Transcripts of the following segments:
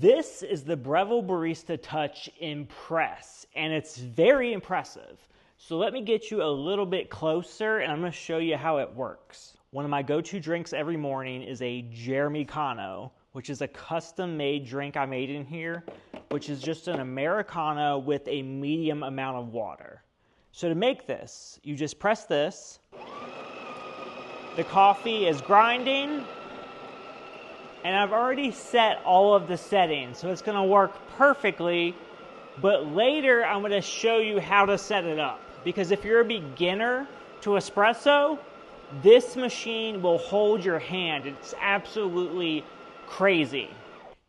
This is the Breville Barista Touch Impress, and it's very impressive. So let me get you a little bit closer, and I'm going to show you how it works. One of my go-to drinks every morning is a Americano, which is a custom-made drink I made in here, which is just an Americano with a medium amount of water. So to make this, you just press this. The coffee is grinding, and I've already set all of the settings, so it's going to work perfectly. But later, I'm going to show you how to set it up. Because if you're a beginner to espresso, this machine will hold your hand. It's absolutely crazy.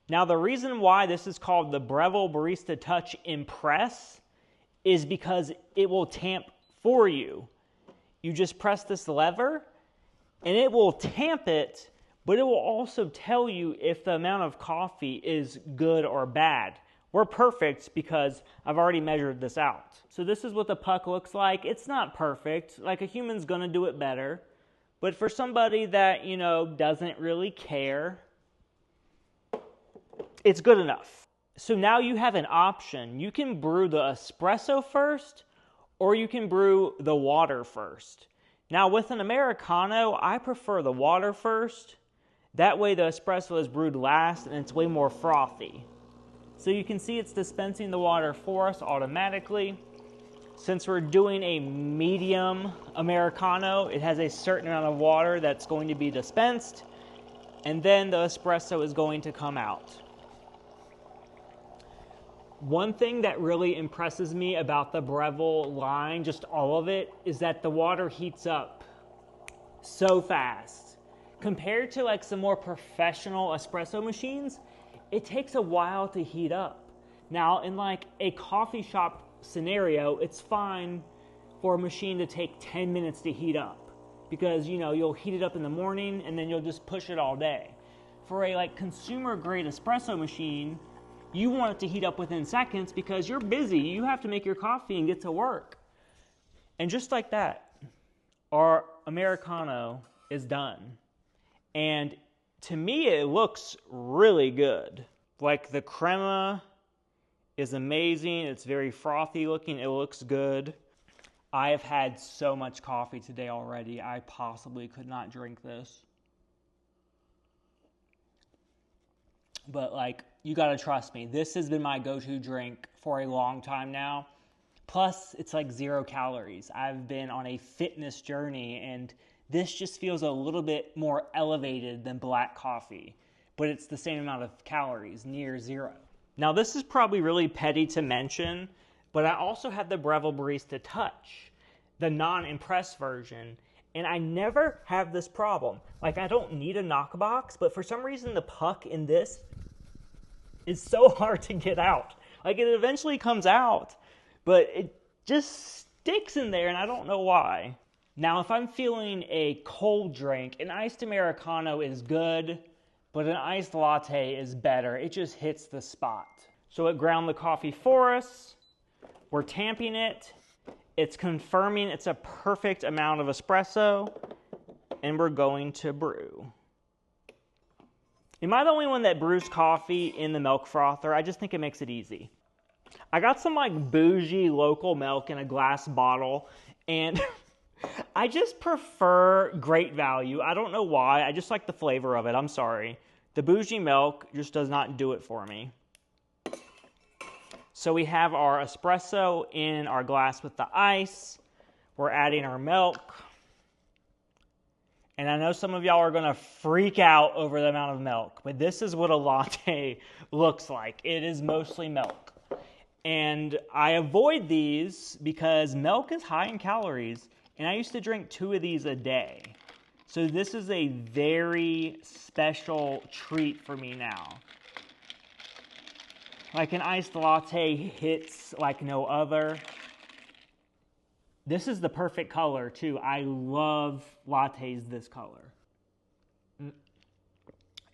Now, the reason why this is called the Breville Barista Touch Impress is because it will tamp for you. You just press this lever, and it will tamp it, but it will also tell you if the amount of coffee is good or bad. We're perfect because I've already measured this out. So this is what the puck looks like. It's not perfect. Like, a human's gonna do it better. But for somebody that, doesn't really care, it's good enough. So now you have an option. You can brew the espresso first, or you can brew the water first. Now with an Americano, I prefer the water first. That way the espresso is brewed last and it's way more frothy. So you can see it's dispensing the water for us automatically. Since we're doing a medium Americano, it has a certain amount of water that's going to be dispensed, and then the espresso is going to come out. One thing that really impresses me about the Breville line, just all of it, is that the water heats up so fast. Compared to like some more professional espresso machines, it takes a while to heat up. Now, in like a coffee shop scenario, it's fine for a machine to take 10 minutes to heat up because, you'll heat it up in the morning and then you'll just push it all day. For a like consumer grade espresso machine, you want it to heat up within seconds because you're busy. You have to make your coffee and get to work. And just like that, our Americano is done. And to me, it looks really good. Like, the crema is amazing. It's very frothy looking. It looks good. I have had so much coffee today already. I possibly could not drink this. But you gotta trust me. This has been my go-to drink for a long time now. Plus, it's like 0 calories. I've been on a fitness journey, and this just feels a little bit more elevated than black coffee. But it's the same amount of calories, near 0. Now, this is probably really petty to mention, but I also have the Breville Barista Touch, the non-impress version, and I never have this problem. Like, I don't need a knockbox, but for some reason the puck in this is so hard to get out. Like, it eventually comes out, but it just sticks in there, and I don't know why. Now, if I'm feeling a cold drink, an iced Americano is good, but an iced latte is better. It just hits the spot. So it ground the coffee for us. We're tamping it. It's confirming it's a perfect amount of espresso, and we're going to brew. Am I the only one that brews coffee in the milk frother? I just think it makes it easy. I got some bougie local milk in a glass bottle, and I just prefer Great Value. I don't know why. I just like the flavor of it. I'm sorry. The bougie milk just does not do it for me. So we have our espresso in our glass with the ice. We're adding our milk. And I know some of y'all are going to freak out over the amount of milk, but this is what a latte looks like. It is mostly milk. And I avoid these because milk is high in calories, and I used to drink 2 of these a day. So this is a very special treat for me now. Like, an iced latte hits like no other. This is the perfect color, too. I love lattes this color.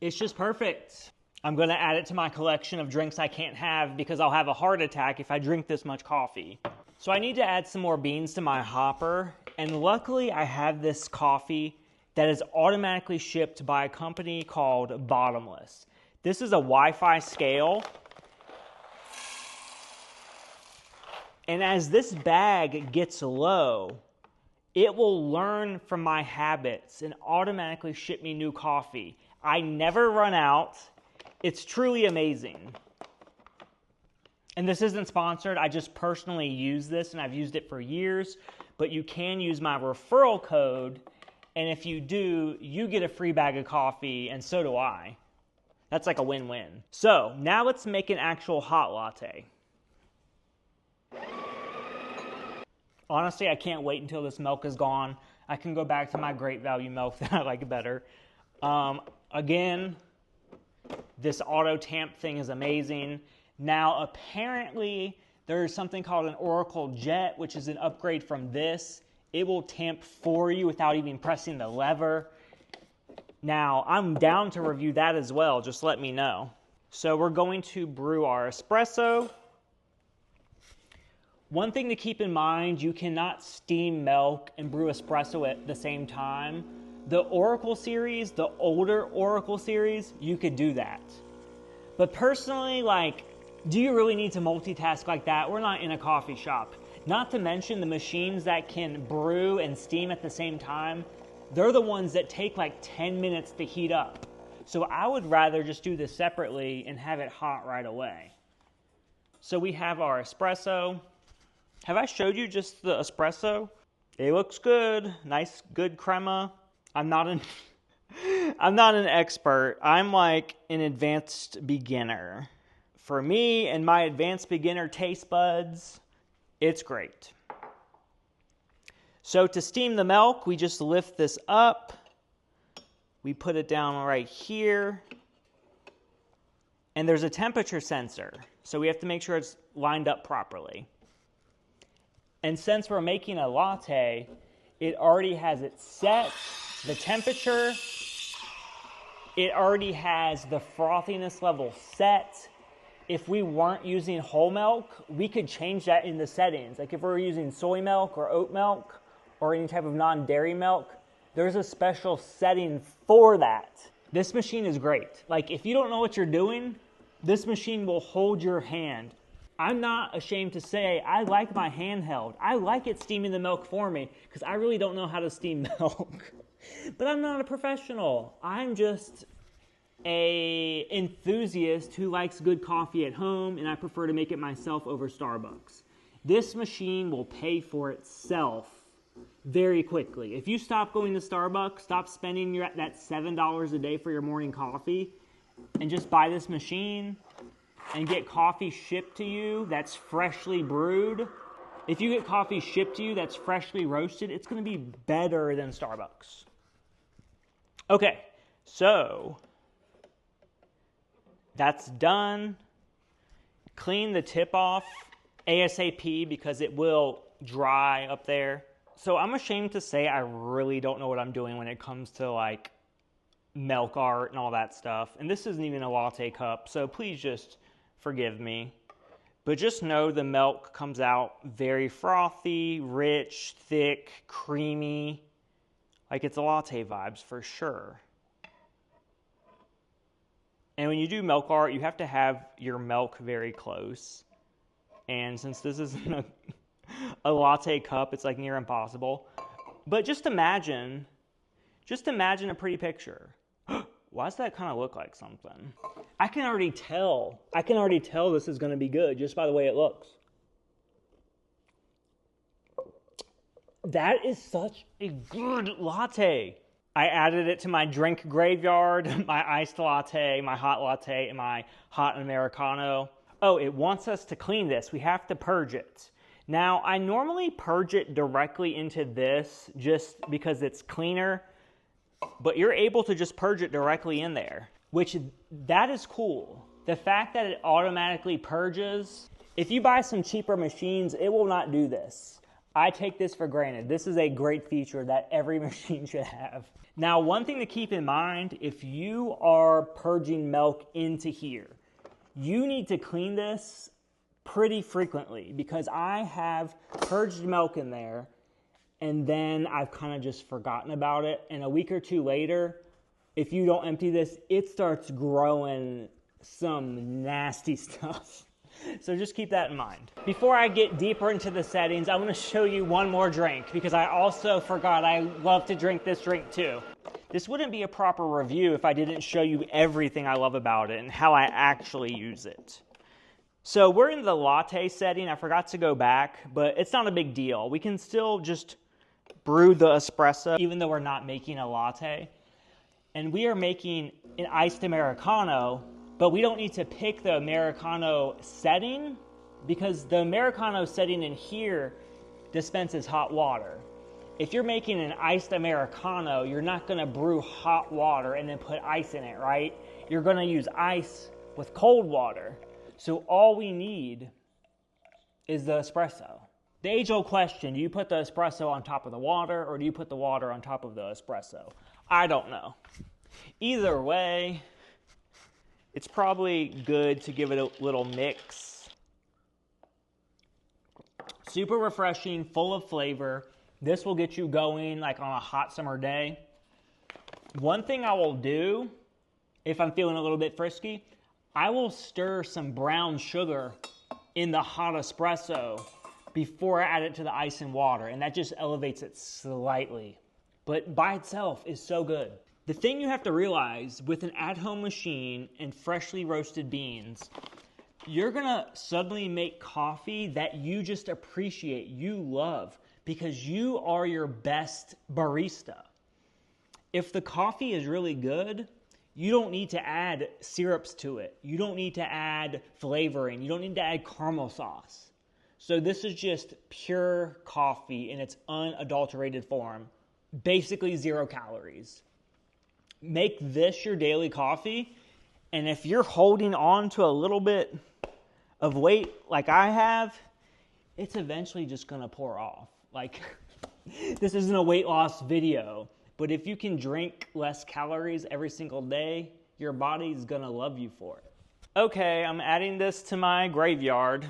It's just perfect. I'm going to add it to my collection of drinks I can't have because I'll have a heart attack if I drink this much coffee. So I need to add some more beans to my hopper. And luckily, I have this coffee that is automatically shipped by a company called Bottomless. This is a Wi-Fi scale. And as this bag gets low, it will learn from my habits and automatically ship me new coffee. I never run out. It's truly amazing. And this isn't sponsored. I just personally use this, and I've used it for years. But you can use my referral code, and if you do, you get a free bag of coffee, and so do I. That's like a win-win. So now let's make an actual hot latte. Honestly, I can't wait until this milk is gone. I can go back to my Great Value milk that I like better. Again, this auto tamp thing is amazing. Now, apparently, there's something called an Oracle Jet, which is an upgrade from this. It will tamp for you without even pressing the lever. Now, I'm down to review that as well. Just let me know. So we're going to brew our espresso. One thing to keep in mind, you cannot steam milk and brew espresso at the same time. The Oracle series, the older Oracle series, you could do that. But personally, like, do you really need to multitask like that? We're not in a coffee shop. Not to mention the machines that can brew and steam at the same time, they're the ones that take like 10 minutes to heat up. So I would rather just do this separately and have it hot right away. So we have our espresso. Have I showed you just the espresso? It looks good. Nice, good crema. I'm not an expert. I'm like an advanced beginner. For me and my advanced beginner taste buds, it's great. So to steam the milk, we just lift this up. We put it down right here. And there's a temperature sensor. So we have to make sure it's lined up properly. And since we're making a latte, it already has it set, the temperature. It already has the frothiness level set. If we weren't using whole milk, we could change that in the settings. Like if we're using soy milk or oat milk or any type of non-dairy milk, there's a special setting for that. This machine is great. Like if you don't know what you're doing, this machine will hold your hand. I'm not ashamed to say I like my handheld. I like it steaming the milk for me because I really don't know how to steam milk. But I'm not a professional. I'm just an enthusiast who likes good coffee at home, and I prefer to make it myself over Starbucks. This machine will pay for itself very quickly. If you stop going to Starbucks, stop spending that $7 a day for your morning coffee, and just buy this machine and get coffee shipped to you that's freshly brewed. If you get coffee shipped to you that's freshly roasted, it's going to be better than Starbucks. Okay, so that's done. Clean the tip off ASAP because it will dry up there. So I'm ashamed to say I really don't know what I'm doing when it comes to like milk art and all that stuff. And this isn't even a latte cup, so please just forgive me. But just know the milk comes out very frothy, rich, thick, creamy. Like it's a latte vibes for sure. And when you do milk art, you have to have your milk very close. And since this isn't a latte cup, it's like near impossible. But just imagine a pretty picture. Why does that kind of look like something? I can already tell this is going to be good just by the way it looks. That is such a good latte. I added it to my drink graveyard, my iced latte, my hot latte, and my hot Americano. Oh, it wants us to clean this. We have to purge it. Now, I normally purge it directly into this just because it's cleaner, but you're able to just purge it directly in there, which that is cool. The fact that it automatically purges, if you buy some cheaper machines, it will not do this. I take this for granted. This is a great feature that every machine should have. Now, one thing to keep in mind, if you are purging milk into here, you need to clean this pretty frequently because I have purged milk in there and then I've kind of just forgotten about it. And a week or two later, if you don't empty this, it starts growing some nasty stuff. So just keep that in mind. Before I get deeper into the settings, I'm gonna show you one more drink because I also forgot I love to drink this drink too. This wouldn't be a proper review if I didn't show you everything I love about it and how I actually use it. So we're in the latte setting. I forgot to go back, but it's not a big deal. We can still just brew the espresso even though we're not making a latte. And we are making an iced Americano, but we don't need to pick the Americano setting because the Americano setting in here dispenses hot water. If you're making an iced Americano, you're not gonna brew hot water and then put ice in it, right? You're gonna use ice with cold water. So all we need is the espresso. The age-old question, do you put the espresso on top of the water or do you put the water on top of the espresso? I don't know. Either way, it's probably good to give it a little mix. Super refreshing, full of flavor. This will get you going like on a hot summer day. One thing I will do, if I'm feeling a little bit frisky, I will stir some brown sugar in the hot espresso before I add it to the ice and water, and that just elevates it slightly. But by itself is so good. The thing you have to realize with an at-home machine and freshly roasted beans, you're gonna suddenly make coffee that you just appreciate, you love, because you are your best barista. If the coffee is really good, you don't need to add syrups to it. You don't need to add flavoring. You don't need to add caramel sauce. So this is just pure coffee in its unadulterated form. Basically 0 calories. Make this your daily coffee, and if you're holding on to a little bit of weight like I have, it's eventually just gonna pour off. Like, this isn't a weight loss video, but if you can drink less calories every single day, your body's gonna love you for it. Okay, I'm adding this to my graveyard.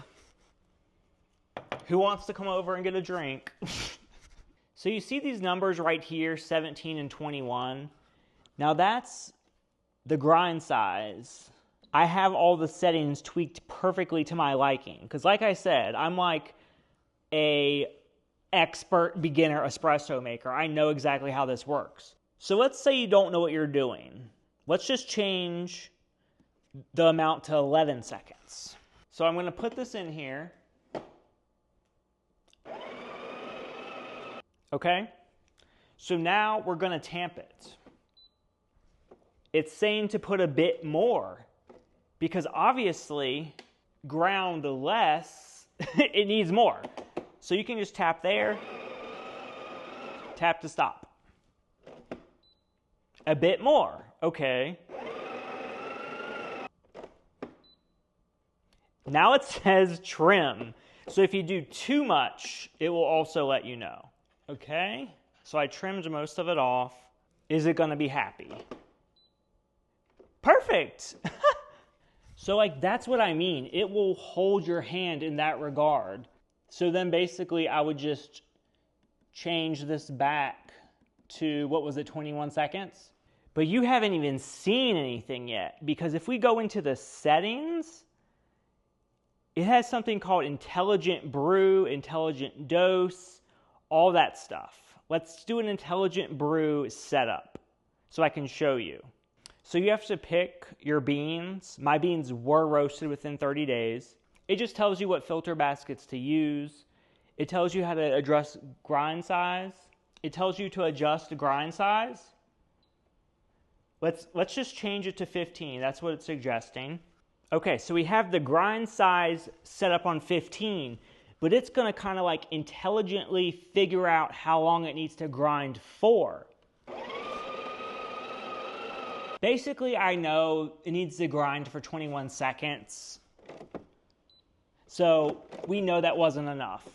Who wants to come over and get a drink? So you see these numbers right here, 17 and 21. Now that's the grind size. I have all the settings tweaked perfectly to my liking. Because like I said, I'm like a expert beginner espresso maker. I know exactly how this works. So let's say you don't know what you're doing. Let's just change the amount to 11 seconds. So I'm going to put this in here. Okay? So now we're going to tamp it. It's saying to put a bit more because obviously ground less, it needs more. So you can just tap there, tap to stop. A bit more, okay. Now it says trim. So if you do too much, it will also let you know. Okay, so I trimmed most of it off. Is it gonna be happy? Perfect. So like that's what I mean. It will hold your hand in that regard. So then basically I would just change this back to, what was it, 21 seconds? But you haven't even seen anything yet, because if we go into the settings, it has something called intelligent brew, intelligent dose, all that stuff. Let's do an intelligent brew setup so I can show you. So you have to pick your beans. My beans were roasted within 30 days. It just tells you what filter baskets to use. It tells you how to adjust grind size. It tells you to adjust grind size. Let's just change it to 15. That's what it's suggesting. Okay, so we have the grind size set up on 15, but it's going to kind of like intelligently figure out how long it needs to grind for. Basically, I know it needs to grind for 21 seconds. So we know that wasn't enough.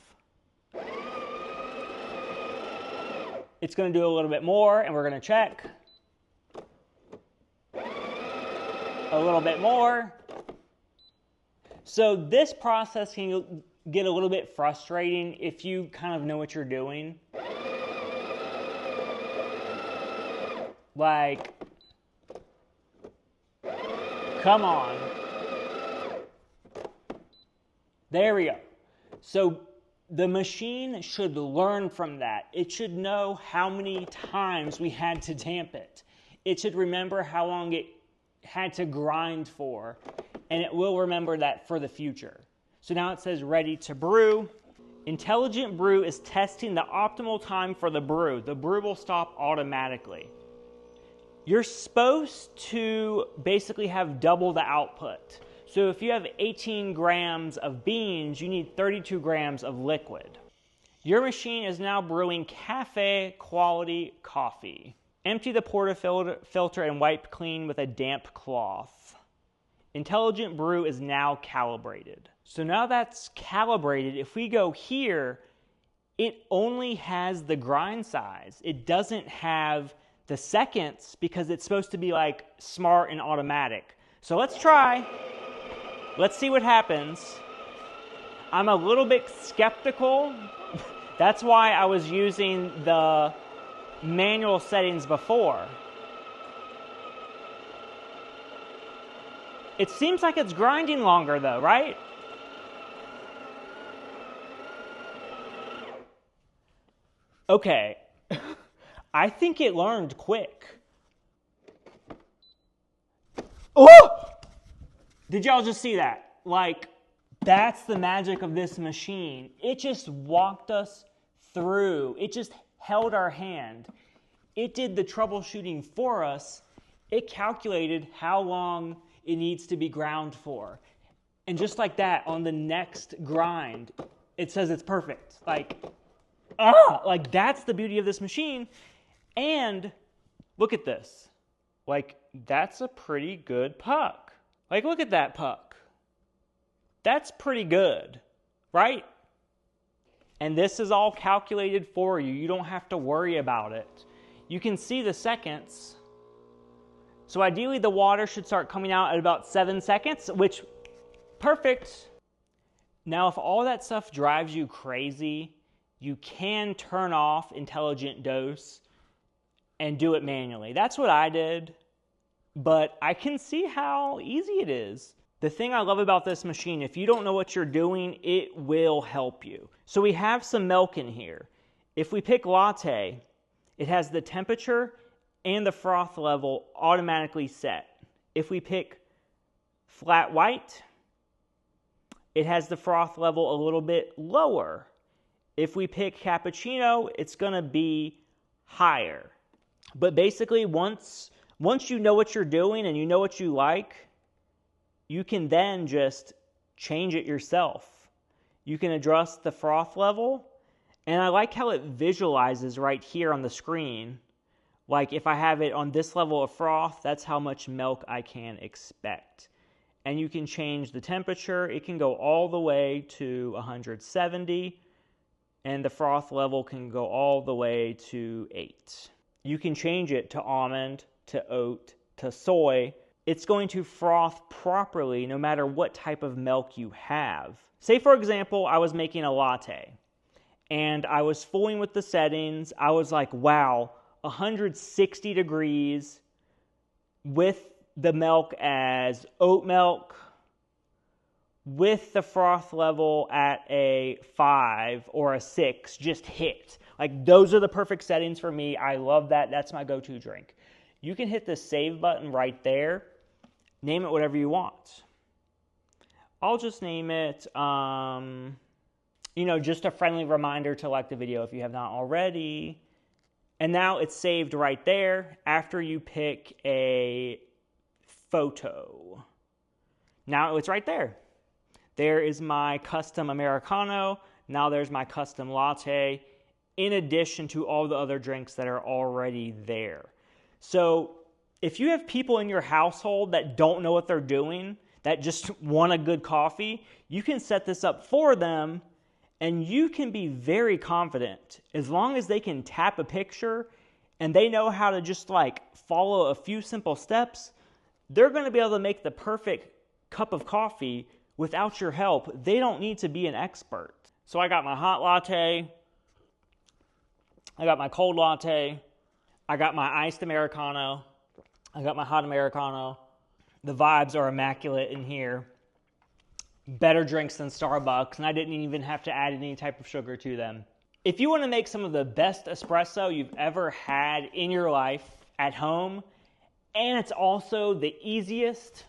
It's going to do a little bit more, and we're going to check. A little bit more. So this process can get a little bit frustrating if you kind of know what you're doing. Like, Come on. There we go. So the machine should learn from that. It should know how many times we had to tamp it. It should remember how long it had to grind for, and it will remember that for the future. So now it says ready to brew. Intelligent Brew is testing the optimal time for the brew. The brew will stop automatically. You're supposed to basically have double the output. So if you have 18 grams of beans, you need 32 grams of liquid. Your machine is now brewing cafe quality coffee. Empty the portafilter and wipe clean with a damp cloth. Intelligent Brew is now calibrated. So now that's calibrated, if we go here, it only has the grind size. It doesn't have the seconds because it's supposed to be like smart and automatic. So let's try. Let's see what happens. I'm a little bit skeptical. That's why I was using the manual settings before. It seems like it's grinding longer though, right? Okay. I think it learned quick. Oh! Did y'all just see that? Like, that's the magic of this machine. It just walked us through. It just held our hand. It did the troubleshooting for us. It calculated how long it needs to be ground for. And just like that, on the next grind, it says it's perfect. Like that's the beauty of this machine. And look at this. Like, that's a pretty good puck. Like, look at that puck. That's pretty good, right? And this is all calculated for you. You don't have to worry about it. You can see the seconds. So ideally, the water should start coming out at about 7 seconds, which, perfect. Now, if all that stuff drives you crazy, you can turn off Intelligent Dose and do it manually. That's what I did, but I can see how easy it is. The thing I love about this machine, if you don't know what you're doing, it will help you. So we have some milk in here. If we pick latte, it has the temperature and the froth level automatically set. If we pick flat white, it has the froth level a little bit lower. If we pick cappuccino, it's going to be higher. But basically, once you know what you're doing and you know what you like, you can then just change it yourself. You can adjust the froth level, and I like how it visualizes right here on the screen. Like if I have it on this level of froth, that's how much milk I can expect. And you can change the temperature. It can go all the way to 170, and the froth level can go all the way to 8. You can change it to almond, to oat, to soy. It's going to froth properly no matter what type of milk you have. Say, for example, I was making a latte, and I was fooling with the settings. I was like, wow, 160 degrees with the milk as oat milk, with the froth level at a 5 or a 6, just hit. Like, those are the perfect settings for me. I love that. That's my go-to drink. You can hit the save button right there. Name it whatever you want. I'll just name it, just a friendly reminder to like the video if you have not already. And now it's saved right there after you pick a photo. Now it's right there. There is my custom Americano. Now there's my custom latte, in addition to all the other drinks that are already there. So if you have people in your household that don't know what they're doing, that just want a good coffee, you can set this up for them, and you can be very confident. As long as they can tap a picture and they know how to just follow a few simple steps, they're going to be able to make the perfect cup of coffee without your help. They don't need to be an expert. So I got my hot latte, I got my cold latte, I got my iced Americano, I got my hot Americano, The vibes are immaculate in here. Better drinks than Starbucks, and I didn't even have to add any type of sugar to them. If you want to make some of the best espresso you've ever had in your life at home, and it's also the easiest,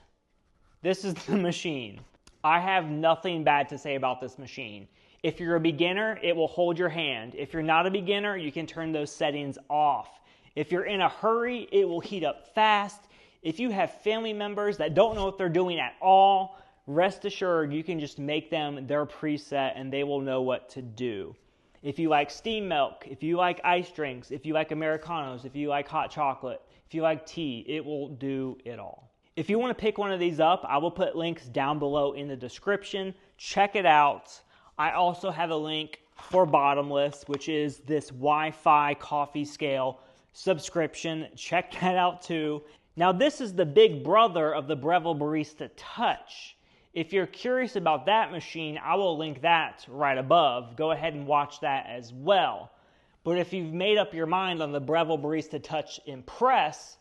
this is the machine. I have nothing bad to say about this machine. If you're a beginner, it will hold your hand. If you're not a beginner, you can turn those settings off. If you're in a hurry, it will heat up fast. If you have family members that don't know what they're doing at all, rest assured you can just make them their preset and they will know what to do. If you like steamed milk, if you like ice drinks, if you like Americanos, if you like hot chocolate, if you like tea, it will do it all. If you want to pick one of these up, I will put links down below in the description. Check it out. I also have a link for Bottomless, which is this Wi-Fi coffee scale subscription. Check that out too. Now this is the big brother of the Breville Barista Touch. If you're curious about that machine, I will link that right above. Go ahead and watch that as well. But if you've made up your mind on the Breville Barista Touch Impress,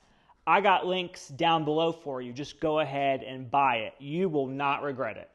I got links down below for you. Just go ahead and buy it. You will not regret it.